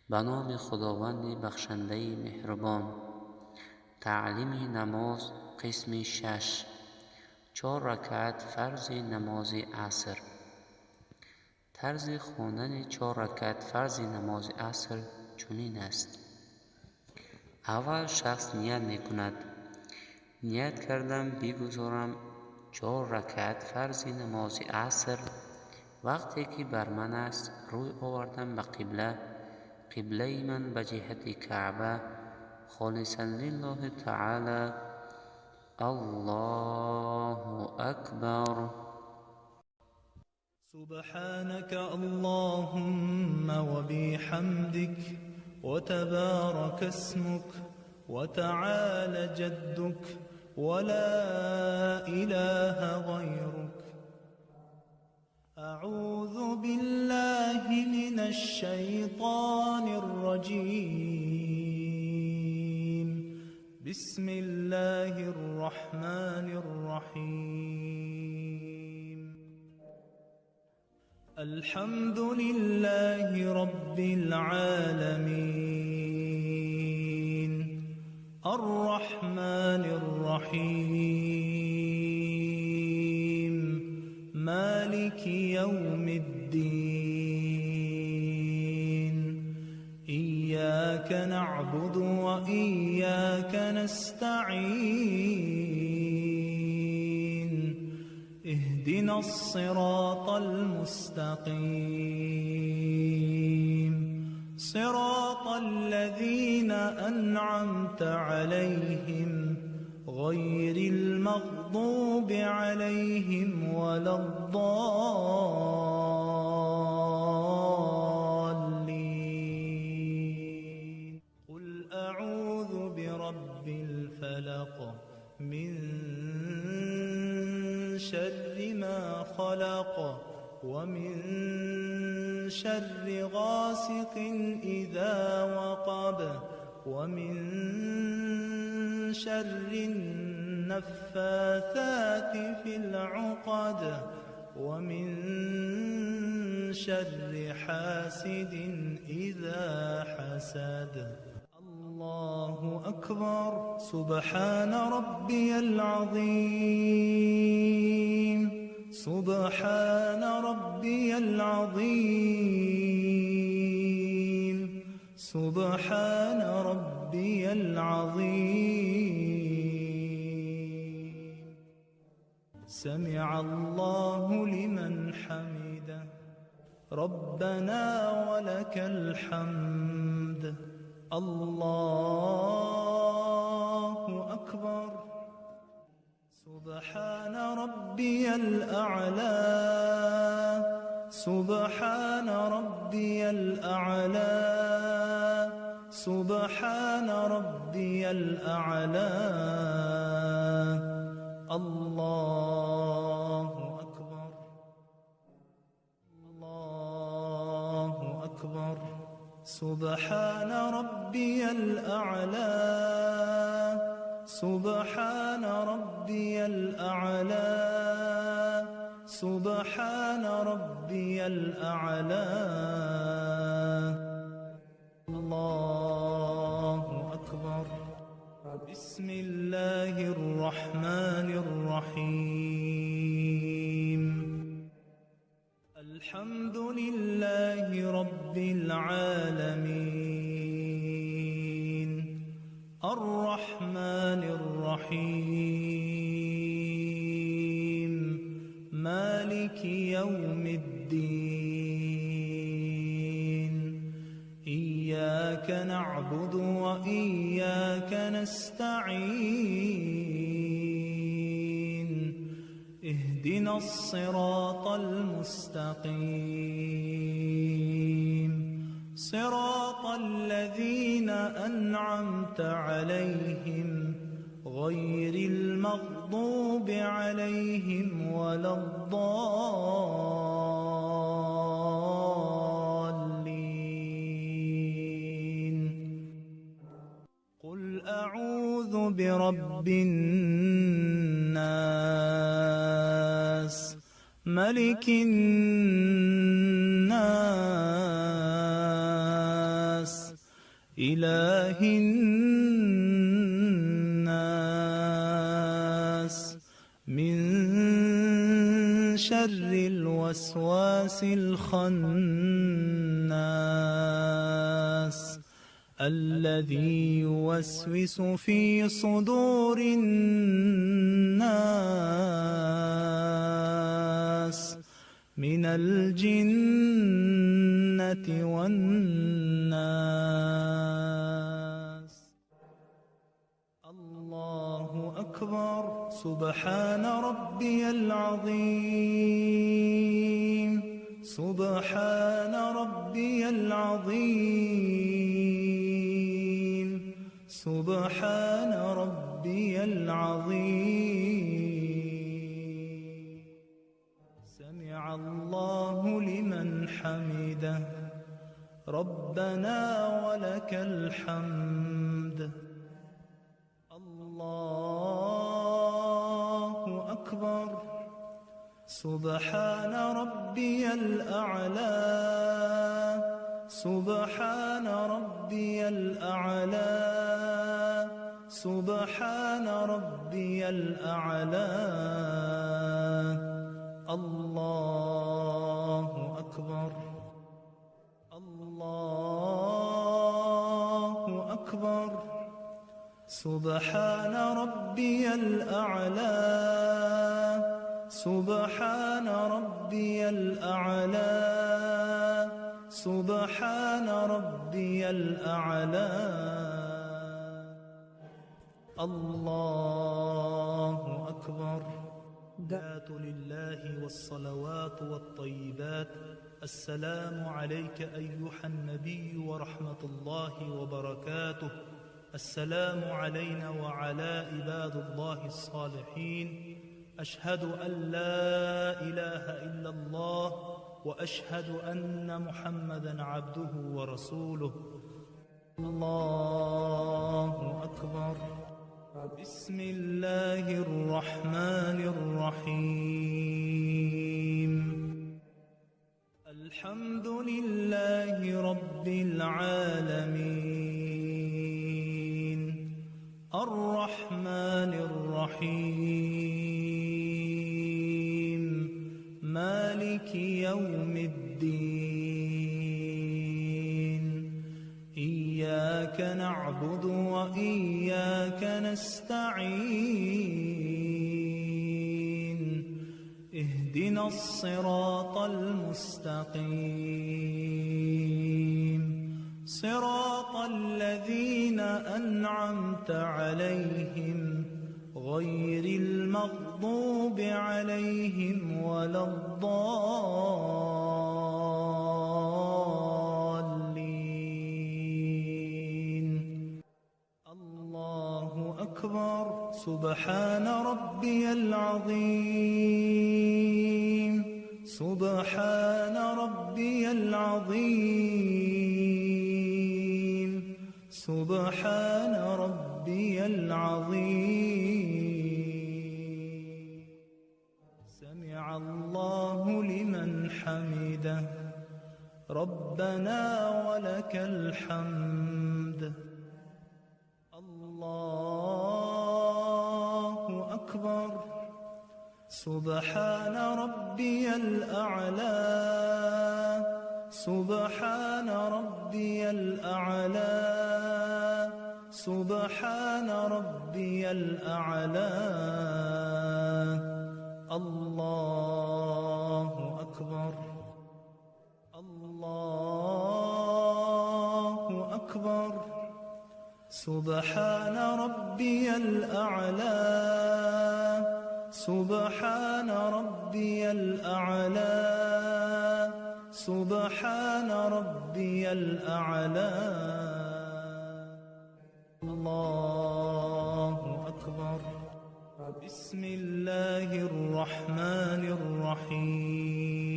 به نام خداوند بخشنده مهربان. تعلیم نماز قسم 6. 4 رکعت فرض نماز عصر. طرز خواندن 4 رکعت فرض نماز عصر چنین است: اول شخص نیت میکند: نیت کردم بگذارم 4 رکعت فرض نماز عصر. وقتی که بر من است روی آوردم به قبله من به جهت کعبه، خالصا لله تعالی. الله اکبر. سبحانك اللهم وبحمدك وتبارك اسمك وتعالى جدك ولا إله غيرك. أعوذ بالله من الشيطان الرجيم. بسم الله الرحمن الرحيم. الحمد لله رب العالمين الرحمن الرحيم مالك يوم الدين. إياك نعبد وإياك نستعين. اهدنا الصراط المستقيم صراط الذين أنعمت عليهم غير المغضوب عليهم ولا الضالين. قل أعوذ برب الفلق من شر ما خلق ومن شر غاسق إذا وقب ومن شر النفاثات في العقد ومن شر حاسد إذا حسد. الله أكبر. سبحان ربي العظيم. سبحان ربي العظيم. سبحان ربي العظيم. سمع الله لمن حمده. ربنا ولك الحمد. الله أكبر. سبحان ربي الأعلى. سبحان ربي الأعلى. سبحان ربي الأعلى. الله أكبر. الله أكبر. سبحان ربي الأعلى. سبحان ربي الأعلى. سبحان ربي الأعلى. الله أكبر. بسم الله الرحمن الرحيم. الحمد لله رب العالمين الرحمن الرحيم مالك يوم الدين. إياك نعبد وإياك نستعين. اهدنا الصراط المستقيم صراط الذين أنعمت عليهم غير المغضوب عليهم ولا الضالين. قل أعوذ برب الناس ملك الناس إله الناس من شر الوسواس الخناس الذي يوسوس في صدور الناس من الجنة والناس. الله أكبر. سبحان ربي العظيم. سبحان ربي العظيم. سبحان ربي العظيم. سمع الله لمن حمده. ربنا ولك الحمد. الله أكبر. سبحان ربي الأعلى. سبحان ربي الأعلى. سبحان ربي الأعلى. الله أكبر. الله أكبر. سبحان ربي الأعلى. سبحان ربي الأعلى. سبحان ربي الأعلى. الله أكبر. الحمد لله والصلوات والطيبات. السلام عليك أيها النبي ورحمة الله وبركاته. السلام علينا وعلى عباد الله الصالحين. أشهد أن لا إله إلا الله وأشهد أن محمدا عبده ورسوله. الله أكبر. بسم الله الرحمن الرحيم. الحمد لله رب العالمين. الرحمن الرحيم. مالك يوم الدين. إياك نعبد وإياك نستعين. اهدنا الصراط المستقيم. صراط الذين أنعمت عليهم غير المغضوب عليهم ولا الضالين. الله أكبر. سبحان ربي العظيم. سبحان ربي العظيم. سبحان ربي العظيم. سمع الله لمن حمده. ربنا ولك الحمد. الله أكبر. سبحان ربي الأعلى. سبحان ربي الأعلى. سبحان ربي الأعلى. الله أكبر. الله أكبر. سبحان ربي الأعلى. سبحان ربي الأعلى. سبحان ربي الأعلى. الله أكبر. بسم الله الرحمن الرحيم.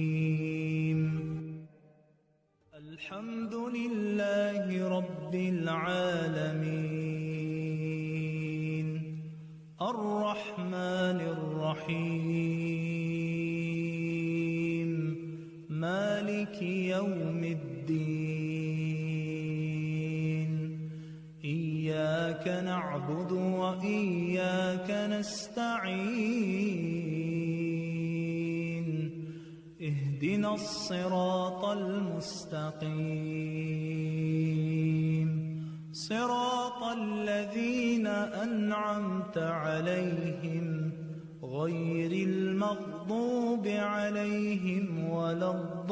الحمد لله رب العالمين. الرحمن الرحيم. مالك يوم الدين. إياك نعبد وإياك نستعين اهدنا الصراط المستقيم صراط الذين أنعمت عليهم غير المغضوب عليهم ولا الضالين.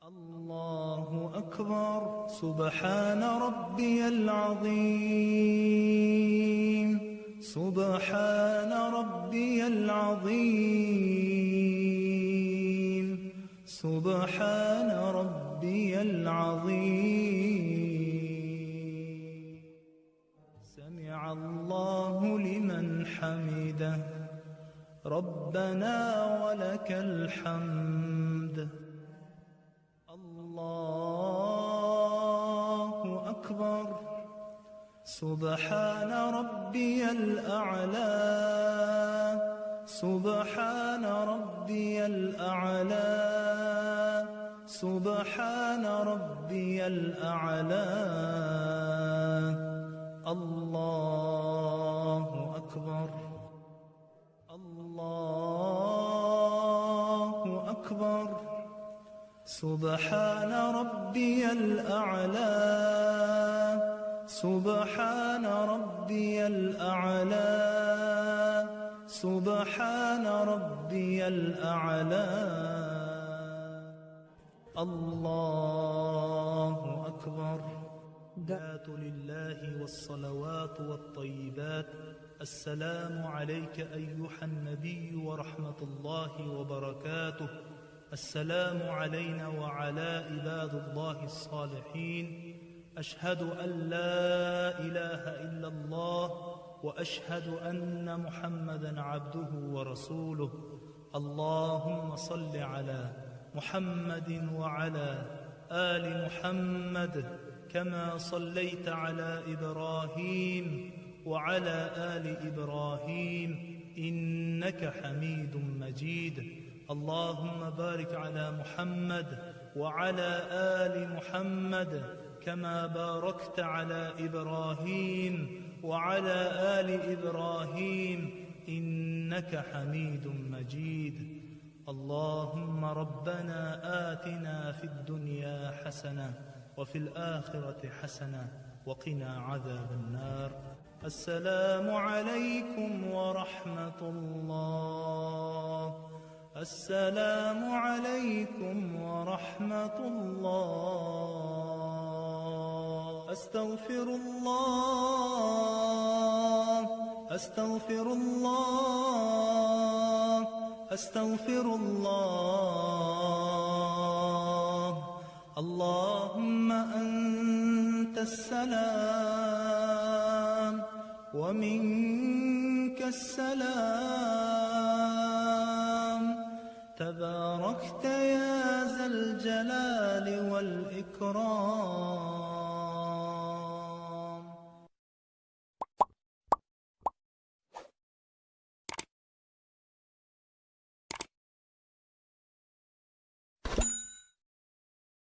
الله أكبر. سبحان ربي العظيم سبحان ربي العظيم سبحان ربي العظيم. سمع الله لمن حمده ربنا ولك الحمد. الله أكبر. سبحان ربي الأعلى سبحان ربي الأعلى سبحان ربي الأعلى. الله أكبر. الله أكبر. سبحان ربي الأعلى سبحان ربي الأعلى سبحان ربي الأعلى. الله أكبر. الحمد لله والصلوات والطيبات. السلام عليك أيها النبي ورحمة الله وبركاته. السلام علينا وعلى عباد الله الصالحين. أشهد أن لا إله إلا الله وأشهد أن محمدا عبده ورسوله. اللهم صل على محمد وعلى آل محمد كما صليت على إبراهيم وعلى آل إبراهيم إنك حميد مجيد. اللهم بارك على محمد وعلى آل محمد كما باركت على إبراهيم وعلى آل إبراهيم إنك حميد مجيد. اللهم ربنا آتنا في الدنيا حسنة وفي الآخرة حسنة وقنا عذاب النار. السلام عليكم ورحمة الله. السلام عليكم ورحمة الله. أستغفر الله أستغفر الله أستغفر الله. اللهم أنت السلام ومنك السلام. تباركت يا ذا الجلال والإكرام.